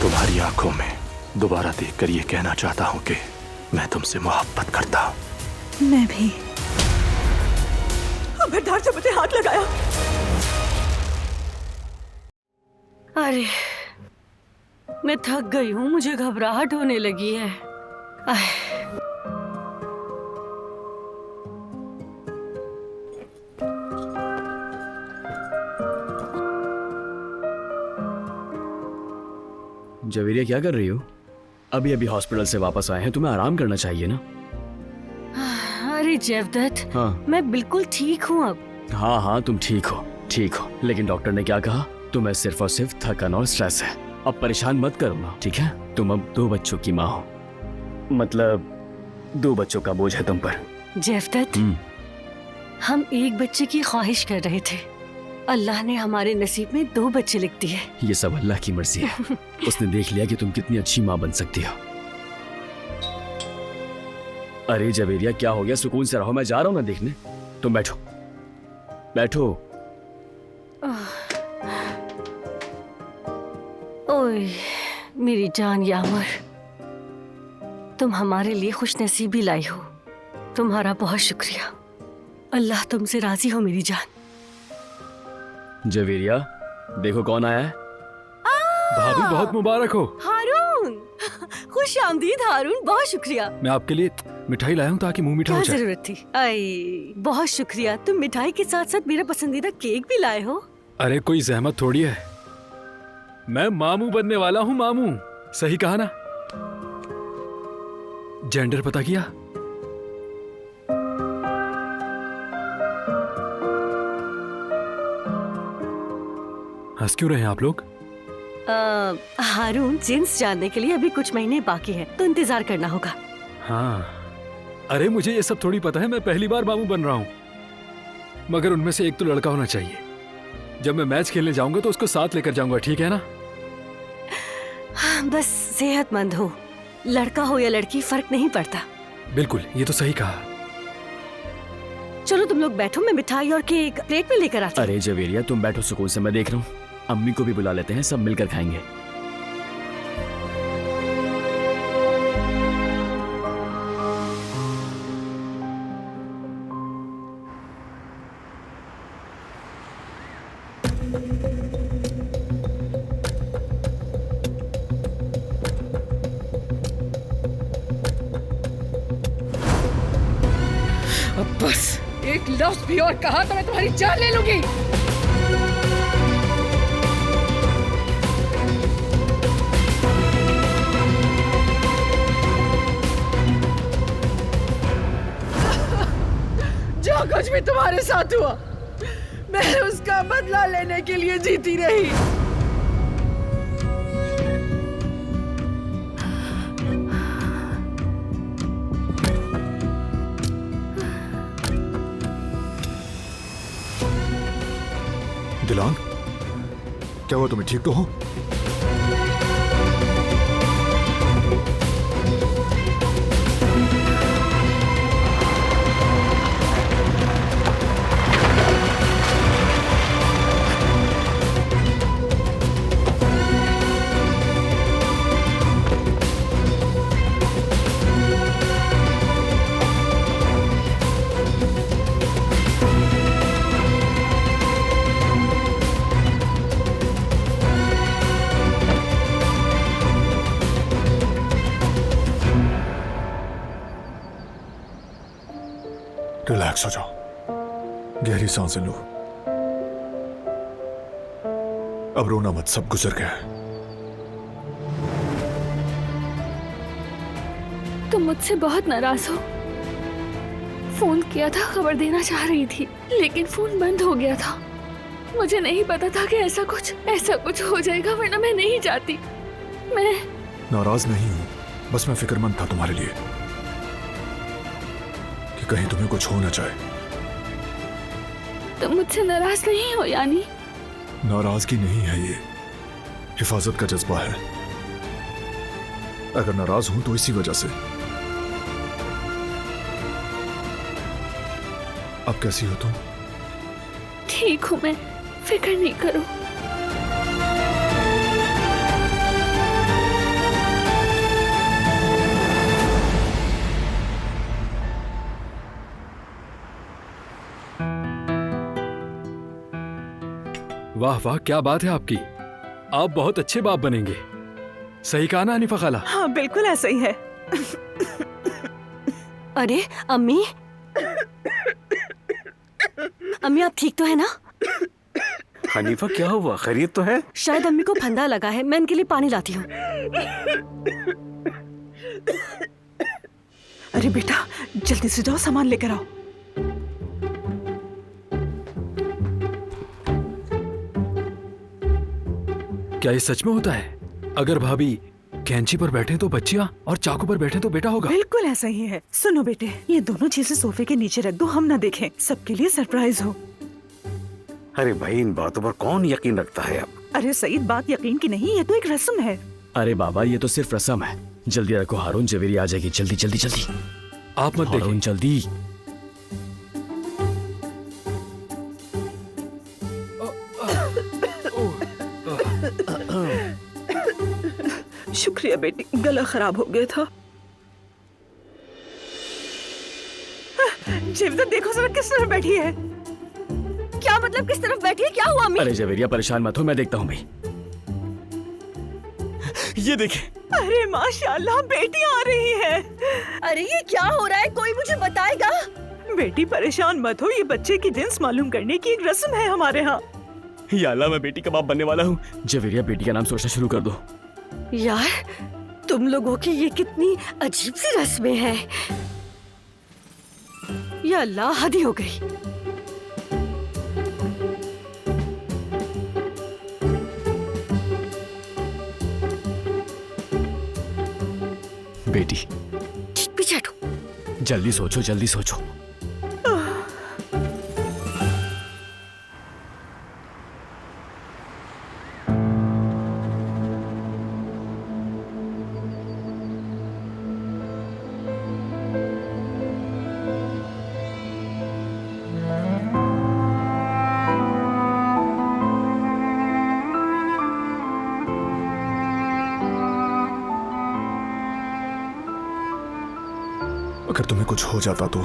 तुम्हारी आंखों में दोबारा देखकर ये कहना चाहता हूँ कि मैं तुमसे मोहब्बत करता हूँ। मैं भी। खबरदार से मुझे हाथ लगाया। अरे मैं थक गई हूँ, मुझे घबराहट होने लगी है। जवेरिया क्या कर रही हो? अभी अभी हॉस्पिटल से वापस आए हैं, तुम्हें आराम करना चाहिए ना। अरे जेवदत्त, हाँ मैं बिल्कुल ठीक हूँ अब। हाँ हाँ, तुम ठीक हो, लेकिन डॉक्टर ने क्या कहा? तुम्हें सिर्फ और सिर्फ थकान और स्ट्रेस है। अब परेशान मत करो ना, ठीक है? तुम अब 2 बच्चों की माँ हो, मतलब 2 बच्चों का बोझ है तुम पर। जेवदत्त, हम एक बच्चे की ख्वाहिश कर रहे थे, अल्लाह ने हमारे नसीब में 2 बच्चे लिख दिए। ये सब अल्लाह की मर्जी है। उसने देख लिया कि तुम कितनी अच्छी माँ बन सकती हो। अरे जवेरिया, क्या हो गया? सुकून से रहो, मैं जा रहा हूँ ना देखने। तुम बैठो बैठो। ओए मेरी जान यामर, तुम हमारे लिए खुशनसीबी लाई हो। तुम्हारा बहुत शुक्रिया। अल्लाह तुमसे राजी हो मेरी जान। जवेरिया, देखो कौन आया है। भाभी बहुत मुबारक हो। हारून, खुश आमदीद हारून, बहुत शुक्रिया। मैं आपके लिए मिठाई लाया हूँ ताकि मुंह मीठा क्या हो जाए। जरूरत थी? आई बहुत शुक्रिया। तुम मिठाई के साथ साथ मेरा पसंदीदा केक भी लाए हो। अरे कोई जहमत थोड़ी है, मैं मामू बनने वाला हूँ। मामू, सही कहा ना? जेंडर पता किया? हंस क्यों रहे हैं आप लोग? हारून, जिन्स जानने के लिए अभी कुछ महीने बाकी हैं, तो इंतजार करना होगा। हाँ, अरे मुझे ये सब थोड़ी पता है, मैं पहली बार मामू बन रहा हूँ। मगर उनमें से एक तो लड़का होना चाहिए। जब मैं मैच खेलने जाऊंगा तो उसको साथ लेकर जाऊंगा, ठीक है ना? हाँ, बस सेहतमंद हो, लड़का हो या लड़की फर्क नहीं पड़ता। बिल्कुल, ये तो सही कहा। चलो तुम लोग बैठो, मैं मिठाई और केक प्लेट में लेकर आती हूँ। अरे जवेरिया, तुम बैठो सुकून से, मैं देख रहा हूँ। अम्मी को भी बुला लेते हैं, सब मिलकर खाएंगे। अब बस एक लफ्ज भी और कहा तो मैं तुम्हारी जान ले लूंगी। जो कुछ भी तुम्हारे साथ हुआ, मैं उसका बदला लेने के लिए जीती रही। दिलान, क्या हुआ? तुम्हें ठीक तो हो? रिलैक्स हो जाओ, गहरी सांसें लो। अब रोना मत, सब गुजर गया है। तुम मुझसे बहुत नाराज हो। फोन किया था, खबर देना चाह रही थी, लेकिन फोन बंद हो गया था। मुझे नहीं पता था कि ऐसा कुछ हो जाएगा, वरना मैं नहीं जाती। मैं नाराज नहीं हूं, बस मैं फिक्रमंद था तुम्हारे लिए कि कहीं तुम्हें कुछ हो ना जाए। तुम मुझसे नाराज नहीं हो यानी? नाराजगी नहीं है ये, हिफाजत का जज्बा है। अगर नाराज हूं तो इसी वजह से। अब कैसी हो तुम? ठीक हूं मैं, फिक्र नहीं करो। वाह वाह, क्या बात है आपकी। आप बहुत अच्छे बाप बनेंगे। सही कहा ना हनीफा खाला? हाँ बिल्कुल ऐसा ही है। अरे अम्मी, अम्मी आप ठीक तो है ना? हनीफा क्या हुआ, खैरियत तो है? शायद अम्मी को फंदा लगा है, मैं इनके लिए पानी लाती हूँ। अरे बेटा जल्दी से जाओ, सामान लेकर आओ। क्या ये सच में होता है? अगर भाभी कैंची पर बैठे तो बच्चियां और चाकू पर बैठे तो बेटा होगा। बिल्कुल ऐसा ही है। सुनो बेटे, ये दोनों चीजें सोफे के नीचे रख दो, हम ना देखें, सबके लिए सरप्राइज हो। अरे भाई, इन बातों पर कौन यकीन रखता है अब? अरे सईद, बात यकीन की नहीं, ये तो एक रस्म है। अरे बाबा, ये तो सिर्फ रस्म है। जल्दी रखो, हारून जवेरी आ जाएगी। जल्दी जल्दी जल्दी। आप मत देखिए। हारून जल्दी। शुक्रिया बेटी, गला खराब हो गया था। जीवता देखो जरा किस तरह बैठी है। क्या मतलब किस तरफ बैठी है? क्या हुआ अम्मी? अरे जवेरिया परेशान मत हो, मैं देखता हूँ भाई। ये देखे। अरे माशाल्लाह, बेटी आ रही है। अरे ये क्या हो रहा है, कोई मुझे बताएगा? बेटी परेशान मत हो, ये बच्चे की जिन्स मालूम करने की एक रस्म है हमारे यहाँ। या अल्लाह, मैं बेटी का बाप बनने वाला हूँ। जवेरिया, बेटी का नाम सोचना शुरू कर दो। यार तुम लोगों की ये कितनी अजीब सी रस्में हैं। या अल्लाह, हद ही हो गई। बेटी पीछे हटो। जल्दी सोचो, जल्दी सोचो। अगर तुम्हें कुछ हो जाता तो?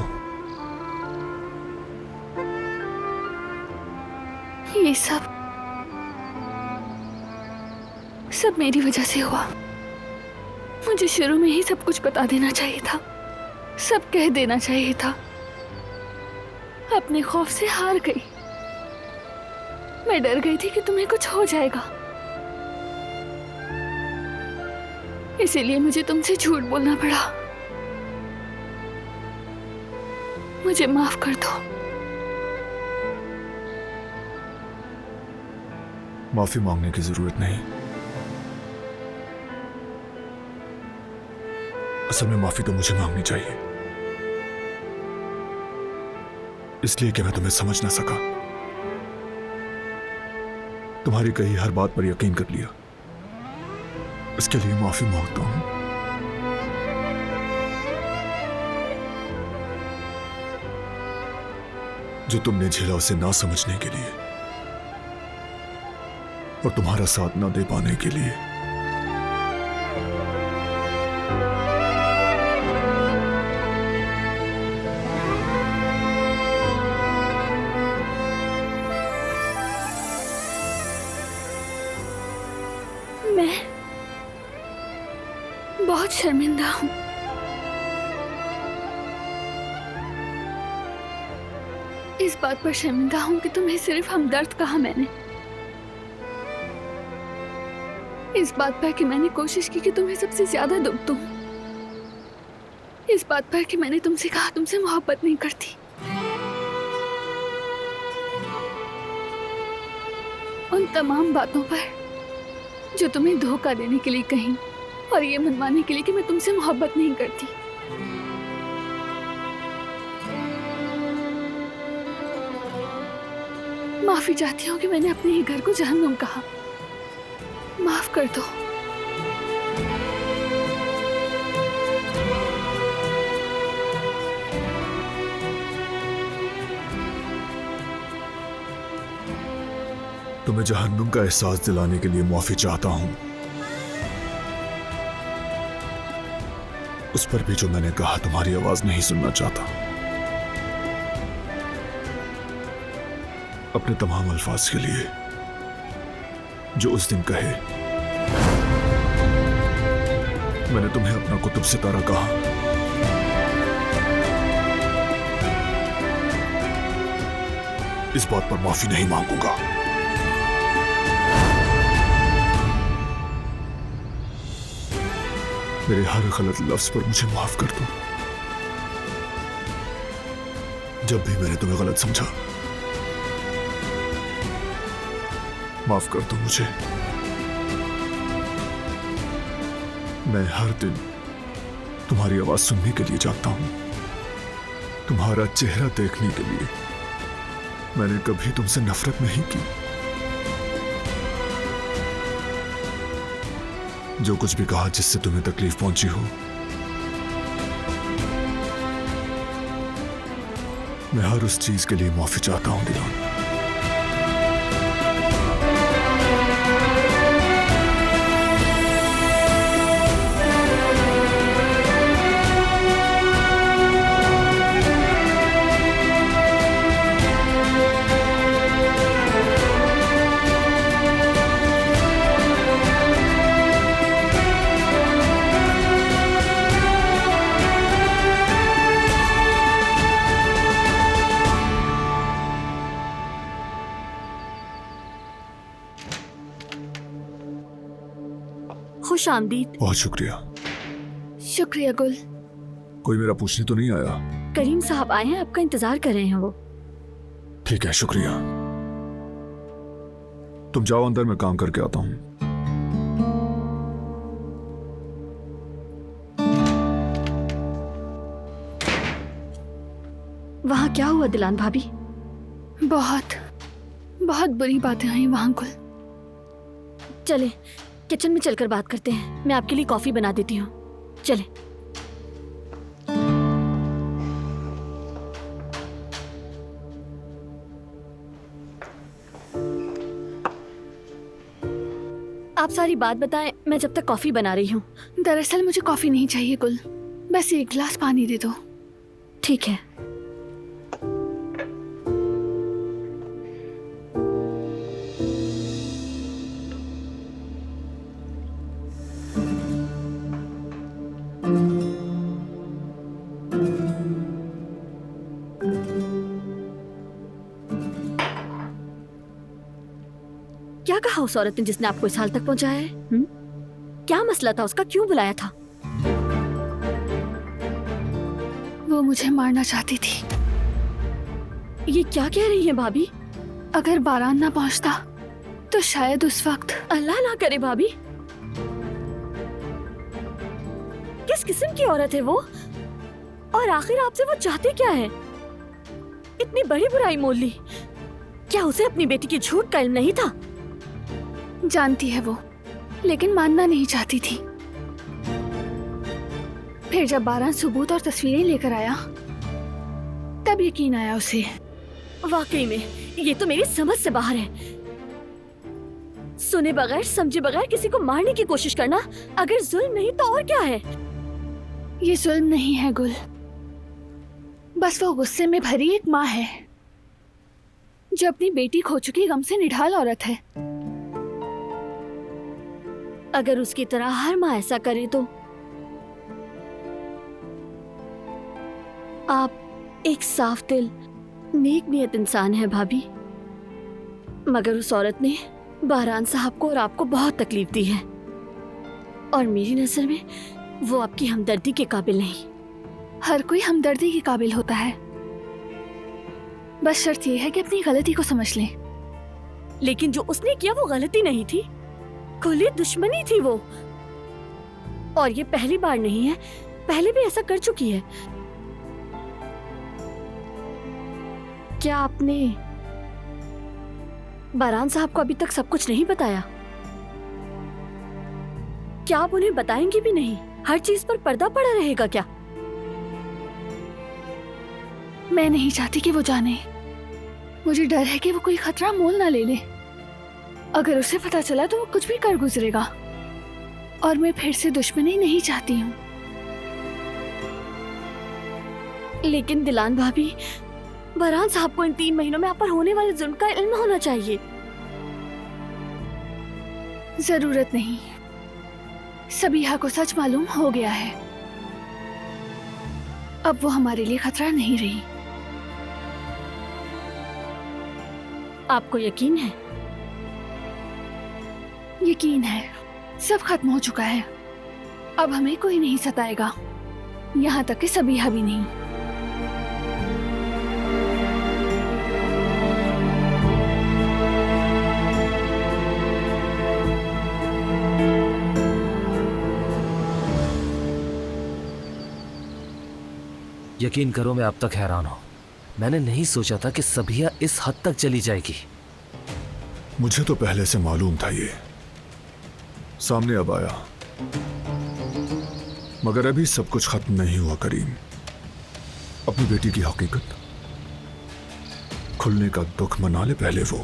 ये सब मेरी वजह से हुआ। मुझे शुरू में ही सब कुछ बता देना चाहिए था, सब कह देना चाहिए था। अपने खौफ से हार गई। मैं डर गई थी कि तुम्हें कुछ हो जाएगा, इसीलिए मुझे तुमसे झूठ बोलना पड़ा। मुझे माफ कर दो। माफी मांगने की जरूरत नहीं। असल में माफी तो मुझे मांगनी चाहिए, इसलिए कि मैं तुम्हें समझ ना सका। तुम्हारी कही हर बात पर यकीन कर लिया, इसके लिए माफी मांगता हूं। जो तुमने झेला उसे ना समझने के लिए और तुम्हारा साथ ना दे पाने के लिए। मैं बहुत शर्मिंदा हूं। इस बात पर शर्मिंदा हूं कि तुम्हें सिर्फ हमदर्द कहा मैंने। इस बात पर कि मैंने कोशिश की कि तुम्हें सबसे ज्यादा दुख दूं। इस बात पर कि मैंने तुमसे कहा तुमसे मोहब्बत नहीं करती। उन तमाम बातों पर जो तुम्हें धोखा देने के लिए कही और ये मनवाने के लिए कि मैं तुमसे मोहब्बत नहीं करती। माफी चाहती हूँ कि मैंने अपने ही घर को जहन्नुम कहा। माफ कर दो। तुम्हें जहन्नुम का एहसास दिलाने के लिए माफी चाहता हूं, उस पर भी जो मैंने कहा तुम्हारी आवाज नहीं सुनना चाहता। अपने तमाम अल्फाज के लिए जो उस दिन कहे। मैंने तुम्हें अपना कुतुब सितारा कहा। इस बात पर माफी नहीं मांगूंगा। मेरे हर गलत लफ्ज पर मुझे माफ कर दो। जब भी मैंने तुम्हें गलत समझा, माफ कर दो मुझे। मैं हर दिन तुम्हारी आवाज सुनने के लिए जागता हूं, तुम्हारा चेहरा देखने के लिए। मैंने कभी तुमसे नफरत नहीं की। जो कुछ भी कहा जिससे तुम्हें तकलीफ पहुंची हो, मैं हर उस चीज के लिए माफी चाहता हूं दिलान। खुश आमदीद। बहुत शुक्रिया। शुक्रिया गुल। कोई मेरा पूछने तो नहीं आया? करीम साहब आए हैं, आपका इंतजार कर रहे हैं वो। ठीक है, शुक्रिया। तुम जाओ अंदर, मैं काम करके आता हूं। वहाँ क्या हुआ दिलान भाभी? बहुत बहुत बुरी बातें हुई वहाँ गुल। चले किचन में चलकर बात करते हैं। मैं आपके लिए कॉफी बना देती हूँ। चले। आप सारी बात बताएं, मैं जब तक कॉफी बना रही हूँ। दरअसल मुझे कॉफी नहीं चाहिए गुल, बस एक गिलास पानी दे दो। ठीक है। क्या कहा उस औरत ने जिसने आपको इस हाल तक पहुंचाया है? क्या मसला था उसका? क्यों बुलाया था? वो मुझे मारना चाहती थी। ये क्या कह रही है भाभी? अगर बारान ना पहुंचता तो शायद उस वक्त। अल्लाह ना करे भाभी। किस किस्म की औरत है वो? और आखिर आपसे वो चाहते क्या है? इतनी बड़ी बुराई मोल ली। क्या उसे अपनी बेटी की झूठ का इल्म नहीं था? जानती है वो, लेकिन मानना नहीं चाहती थी। फिर जब बारान सबूत और तस्वीरें लेकर आया, तब यकीन आया उसे। वाकई में ये तो मेरी समझ से बाहर है। सुने बगैर समझे बगैर किसी को मारने की कोशिश करना अगर जुल्म नहीं तो और क्या है? ये जुल्म नहीं है गुल, बस वो गुस्से में भरी एक माँ है जो अपनी बेटी खो चुकी गम से निढाल औरत है। अगर उसकी तरह हर माँ ऐसा करे तो आप एक साफ दिल नेक नियत इंसान है भाभी, मगर उस औरत ने बारान साहब को और आपको बहुत तकलीफ दी है और मेरी नजर में वो आपकी हमदर्दी के काबिल नहीं। हर कोई हमदर्दी के काबिल होता है, बस शर्त यह है कि अपनी गलती को समझ लें। लेकिन जो उसने किया वो गलती नहीं थी, खुली दुश्मनी थी वो। और ये पहली बार नहीं है, पहले भी ऐसा कर चुकी है। क्या आपने बारान साहब को अभी तक सब कुछ नहीं बताया? क्या आप उन्हें बताएंगी भी नहीं? हर चीज पर पर्दा पड़ा रहेगा क्या? मैं नहीं चाहती कि वो जाने। मुझे डर है कि वो कोई खतरा मोल ना ले ले। अगर उसे पता चला तो वो कुछ भी कर गुजरेगा, और मैं फिर से दुश्मनी नहीं चाहती हूँ। लेकिन दिलान भाभी, बारान साहब को इन 3 महीनों में आप पर होने वाले जुल्म का इल्म होना चाहिए। जरूरत नहीं, सबीहा को सच मालूम हो गया है। अब वो हमारे लिए खतरा नहीं रही। आपको यकीन है? यकीन है, सब खत्म हो चुका है। अब हमें कोई नहीं सताएगा, यहाँ तक कि सबीहा भी नहीं। यकीन करो, मैं अब तक हैरान हूं। मैंने नहीं सोचा था कि सबीहा इस हद तक चली जाएगी। मुझे तो पहले से मालूम था, ये सामने अब आया। मगर अभी सब कुछ खत्म नहीं हुआ करीम। अपनी बेटी की हकीकत खुलने का दुख मना ले पहले वो।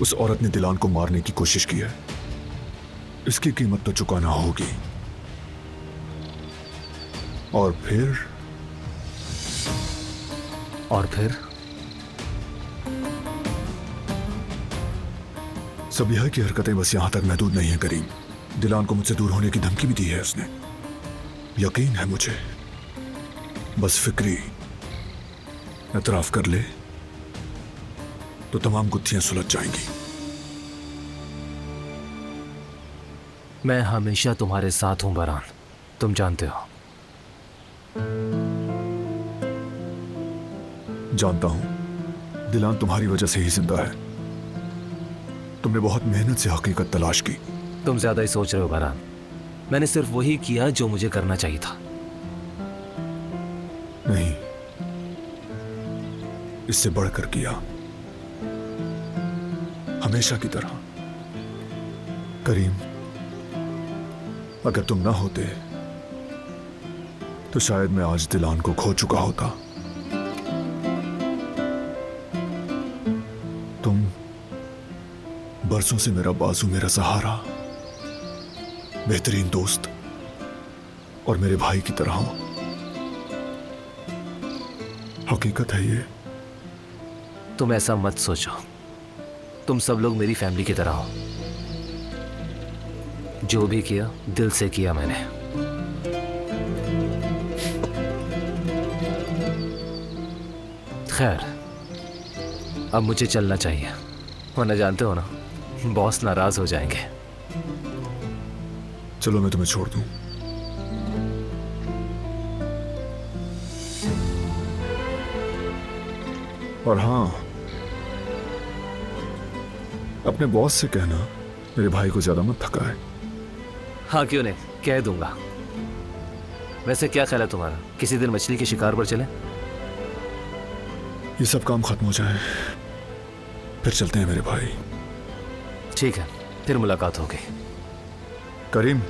उस औरत ने दिलान को मारने की कोशिश की है, इसकी कीमत तो चुकाना होगी। और फिर सबीहा की हरकतें बस यहां तक महदूद नहीं है करीम। दिलान को मुझसे दूर होने की धमकी भी दी है उसने। यकीन है मुझे, बस फिक्री एतराफ कर ले तो तमाम गुत्थियां सुलझ जाएंगी। मैं हमेशा तुम्हारे साथ हूं बरान, तुम जानते हो। जानता हूं, दिलान तुम्हारी वजह से ही जिंदा है। तुमने बहुत मेहनत से हकीकत तलाश की। तुम ज्यादा ही सोच रहे हो बरान। मैंने सिर्फ वही किया जो मुझे करना चाहिए था। नहीं, इससे बढ़कर किया, हमेशा की तरह। करीम, अगर तुम ना होते तो शायद मैं आज दिलान को खो चुका होता। तुम बरसों से मेरा बाजू, मेरा सहारा, बेहतरीन दोस्त और मेरे भाई की तरह हो। हकीकत है ये। तुम ऐसा मत सोचो, तुम सब लोग मेरी फैमिली की तरह हो। जो भी किया दिल से किया मैंने। खैर, अब मुझे चलना चाहिए, वरना जानते हो ना, बॉस नाराज हो जाएंगे। चलो मैं तुम्हें छोड़ दूं। और हाँ, अपने बॉस से कहना मेरे भाई को ज्यादा मत थकाए। हाँ क्यों नहीं, कह दूंगा। वैसे क्या ख्याल है तुम्हारा, किसी दिन मछली के शिकार पर चले? ये सब काम खत्म हो जाए फिर चलते हैं मेरे भाई। ठीक है, फिर मुलाकात होगी। करीम,